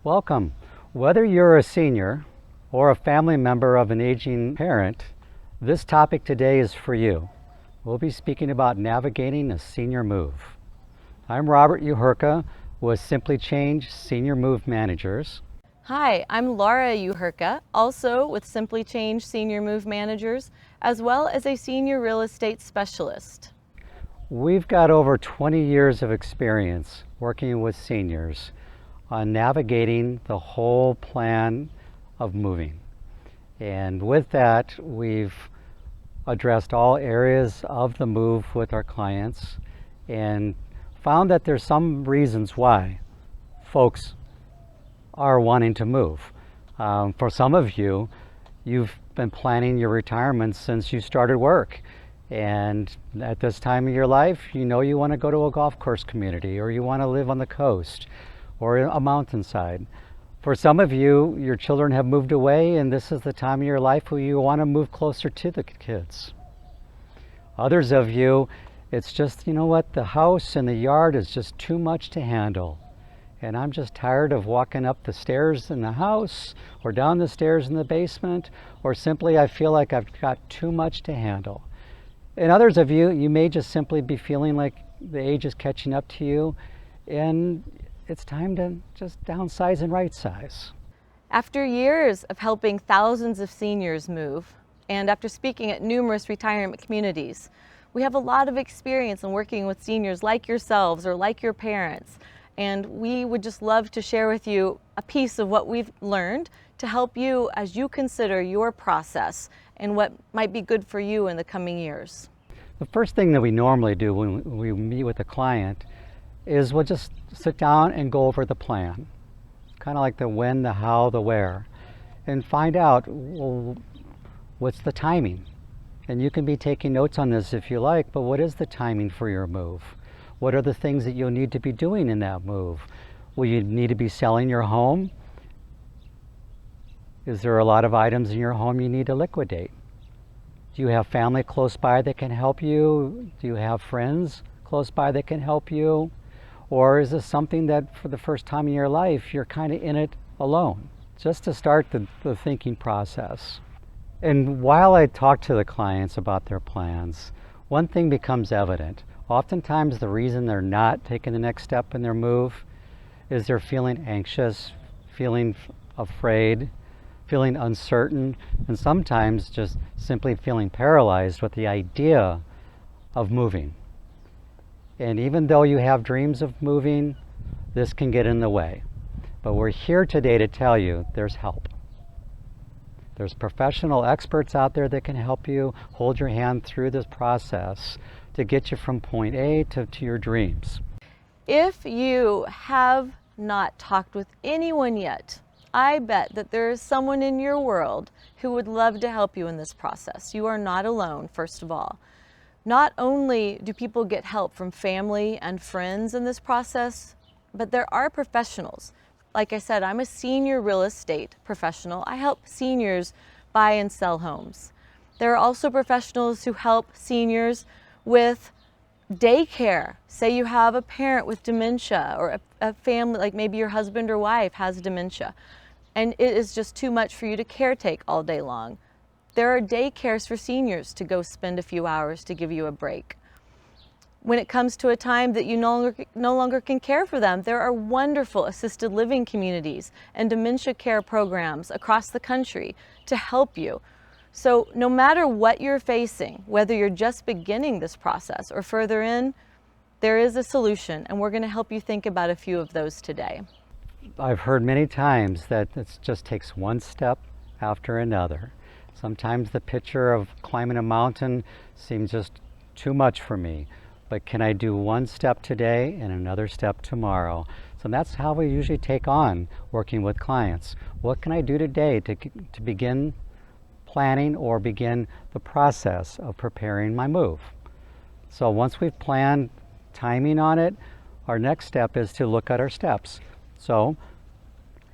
Welcome. Whether you're a senior or a family member of an aging parent, this topic today is for you. We'll be speaking about navigating a senior move. I'm Robert Uherka with Simply Change Senior Move Managers. Hi, I'm Laura Uherka, also with Simply Change Senior Move Managers, as well as a senior real estate specialist. We've got over 20 years of experience working with seniors on navigating the whole plan of moving. And with that, we've addressed all areas of the move with our clients and found that there's some reasons why folks are wanting to move. For some of you, you've been planning your retirement since you started work. And at this time of your life, you know you want to go to a golf course community, or you want to live on the coast or a mountainside. For some of you, your children have moved away and this is the time of your life where you want to move closer to the kids. Others of you, it's just, you know what, the house and the yard is just too much to handle. And I'm just tired of walking up the stairs in the house or down the stairs in the basement, or simply I feel like I've got too much to handle. And others of you, you may just simply be feeling like the age is catching up to you and it's time to just downsize and right size. After years of helping thousands of seniors move, and after speaking at numerous retirement communities, we have a lot of experience in working with seniors like yourselves or like your parents. And we would just love to share with you a piece of what we've learned to help you as you consider your process and what might be good for you in the coming years. The first thing that we normally do when we meet with a client is we'll just sit down and go over the plan. Kind of like the when, the how, the where, and find out, well, what's the timing? And you can be taking notes on this if you like, but what is the timing for your move? What are the things that you'll need to be doing in that move? Will you need to be selling your home? Is there a lot of items in your home you need to liquidate? Do you have family close by that can help you? Do you have friends close by that can help you? Or is this something that for the first time in your life, you're kind of in it alone? Just to start the thinking process. And while I talk to the clients about their plans, one thing becomes evident. Oftentimes the reason they're not taking the next step in their move is they're feeling anxious, feeling afraid, feeling uncertain, and sometimes just simply feeling paralyzed with the idea of moving. And even though you have dreams of moving, this can get in the way. But we're here today to tell you there's help. There's professional experts out there that can help you hold your hand through this process to get you from point A to your dreams. If you have not talked with anyone yet, I bet that there is someone in your world who would love to help you in this process. You are not alone, first of all. Not only do people get help from family and friends in this process, but there are professionals. Like I said, I'm a senior real estate professional. I help seniors buy and sell homes. There are also professionals who help seniors with daycare. Say you have a parent with dementia or a family, like maybe your husband or wife has dementia, and it is just too much for you to caretake all day long. There are daycares for seniors to go spend a few hours to give you a break. When it comes to a time that you no longer can care for them, there are wonderful assisted living communities and dementia care programs across the country to help you. So no matter what you're facing, whether you're just beginning this process or further in, there is a solution, and we're going to help you think about a few of those today. I've heard many times that it just takes one step after another. Sometimes the picture of climbing a mountain seems just too much for me, but can I do one step today and another step tomorrow? So that's how we usually take on working with clients. What can I do today to begin planning or begin the process of preparing my move? So once we've planned timing on it, our next step is to look at our steps. So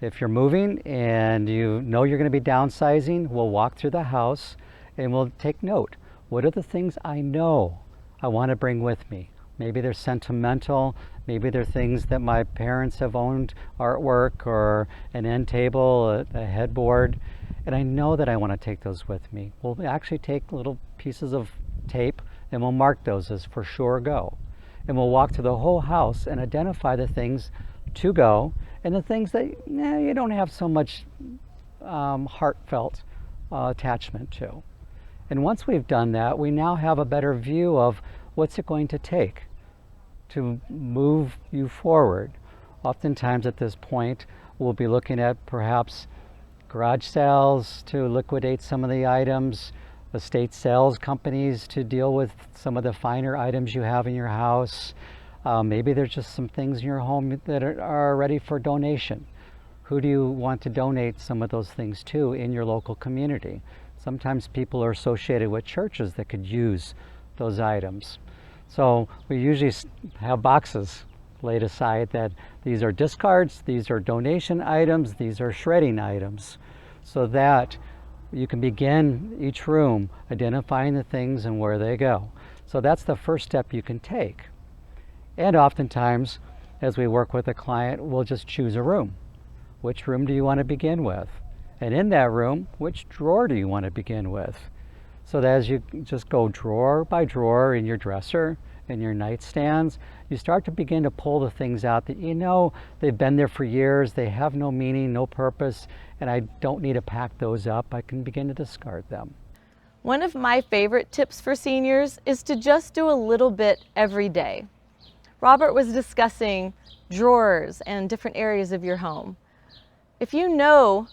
if you're moving and you know you're going to be downsizing, we'll walk through the house and we'll take note. What are the things I know I want to bring with me? Maybe they're sentimental, Maybe they're things that my parents have owned, artwork or an end table, a headboard, and I know that I want to take those with me. We'll actually take little pieces of tape and we'll mark those as for sure go. And we'll walk through the whole house and identify the things to go and the things that you don't have so much heartfelt attachment to. And once we've done that, we now have a better view of what's it going to take to move you forward. Oftentimes at this point, we'll be looking at perhaps garage sales to liquidate some of the items, estate sales companies to deal with some of the finer items you have in your house. Maybe there's just some things in your home that are ready for donation. Who do you want to donate some of those things to in your local community? Sometimes people are associated with churches that could use those items. So we usually have boxes laid aside that these are discards, these are donation items, these are shredding items, so that you can begin each room identifying the things and where they go. So that's the first step you can take. And oftentimes, as we work with a client, we'll just choose a room. Which room do you want to begin with? And in that room, which drawer do you want to begin with? So that as you just go drawer by drawer in your dresser, in your nightstands, you start to begin to pull the things out that you know they've been there for years, they have no meaning, no purpose, and I don't need to pack those up. I can begin to discard them. One of my favorite tips for seniors is to just do a little bit every day. Robert was discussing drawers and different areas of your home. If you know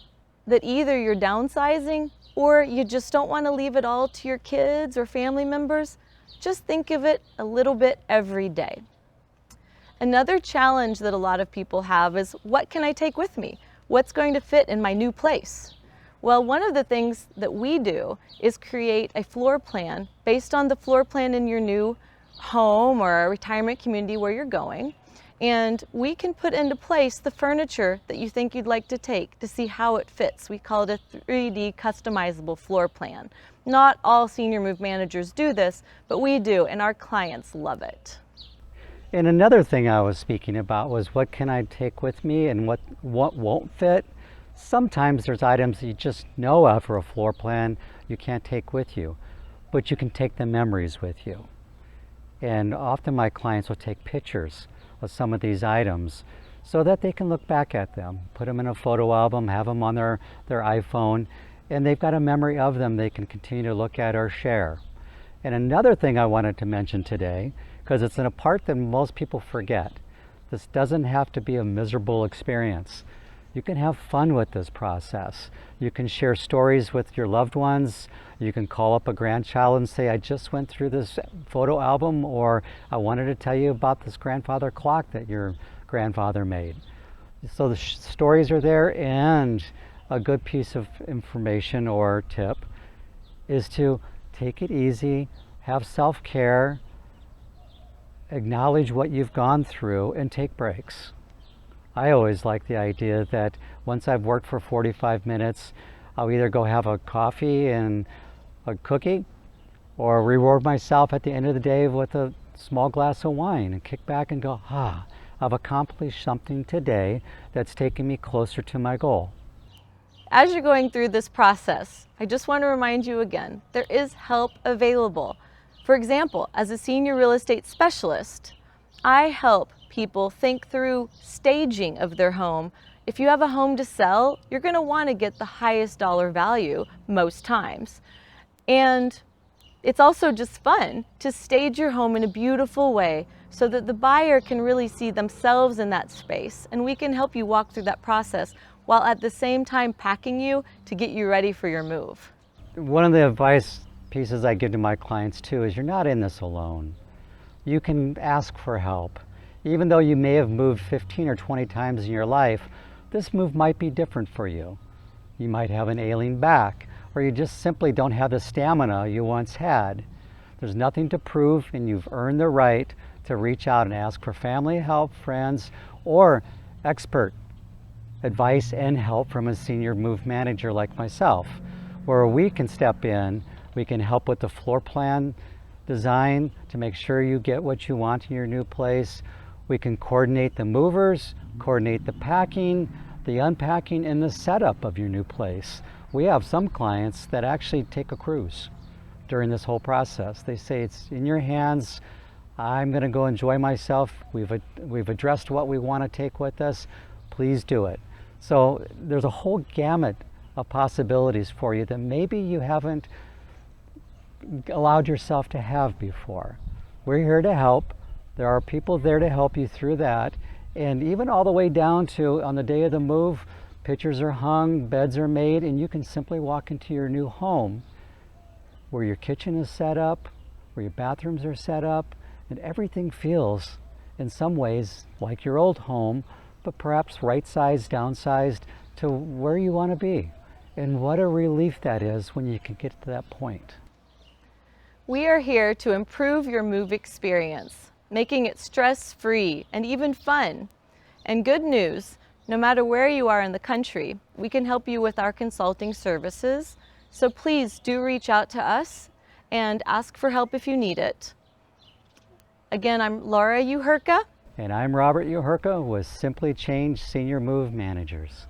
that either you're downsizing or you just don't want to leave it all to your kids or family members, just think of it a little bit every day. Another challenge that a lot of people have is, what can I take with me? What's going to fit in my new place? Well, one of the things that we do is create a floor plan based on the floor plan in your new home or a retirement community where you're going. And we can put into place the furniture that you think you'd like to take to see how it fits. We call it a 3D customizable floor plan. Not all senior move managers do this, but we do, and our clients love it. And another thing I was speaking about was what can I take with me and what won't fit. Sometimes there's items that you just know of for a floor plan you can't take with you, but you can take the memories with you. And often my clients will take pictures of some of these items so that they can look back at them, put them in a photo album, have them on their iPhone, and they've got a memory of them they can continue to look at or share. And another thing I wanted to mention today, because it's in a part that most people forget, this doesn't have to be a miserable experience. You can have fun with this process. You can share stories with your loved ones. You can call up a grandchild and say, I just went through this photo album, or I wanted to tell you about this grandfather clock that your grandfather made. So the stories are there, and a good piece of information or tip is to take it easy, have self-care, acknowledge what you've gone through, and take breaks. I always like the idea that once I've worked for 45 minutes, I'll either go have a coffee and a cookie or reward myself at the end of the day with a small glass of wine and kick back and go, I've accomplished something today that's taken me closer to my goal. As you're going through this process, I just want to remind you again, there is help available. For example, as a senior real estate specialist, I help people think through staging of their home. If you have a home to sell, you're going to want to get the highest dollar value most times. And it's also just fun to stage your home in a beautiful way so that the buyer can really see themselves in that space. And we can help you walk through that process while at the same time packing you to get you ready for your move. One of the advice pieces I give to my clients too is you're not in this alone. You can ask for help. Even though you may have moved 15 or 20 times in your life, this move might be different for you. You might have an ailing back, or you just simply don't have the stamina you once had. There's nothing to prove, and you've earned the right to reach out and ask for family help, friends, or expert advice and help from a senior move manager like myself, where we can step in, we can help with the floor plan design to make sure you get what you want in your new place, We can coordinate the movers, coordinate the packing, the unpacking, and the setup of your new place. We have some clients that actually take a cruise during this whole process. They say, it's in your hands. I'm going to go enjoy myself. We've addressed what we want to take with us. Please do it. So there's a whole gamut of possibilities for you that maybe you haven't allowed yourself to have before. We're here to help. There are people there to help you through that. And even all the way down to on the day of the move, pictures are hung, beds are made, and you can simply walk into your new home where your kitchen is set up, where your bathrooms are set up, and everything feels in some ways like your old home, but perhaps right-sized, downsized to where you want to be. And what a relief that is when you can get to that point. We are here to improve your move experience, making it stress-free and even fun. And good news, no matter where you are in the country, we can help you with our consulting services. So please do reach out to us and ask for help if you need it. Again, I'm Laura Uherka. And I'm Robert Uherka with Simply Change Senior Move Managers.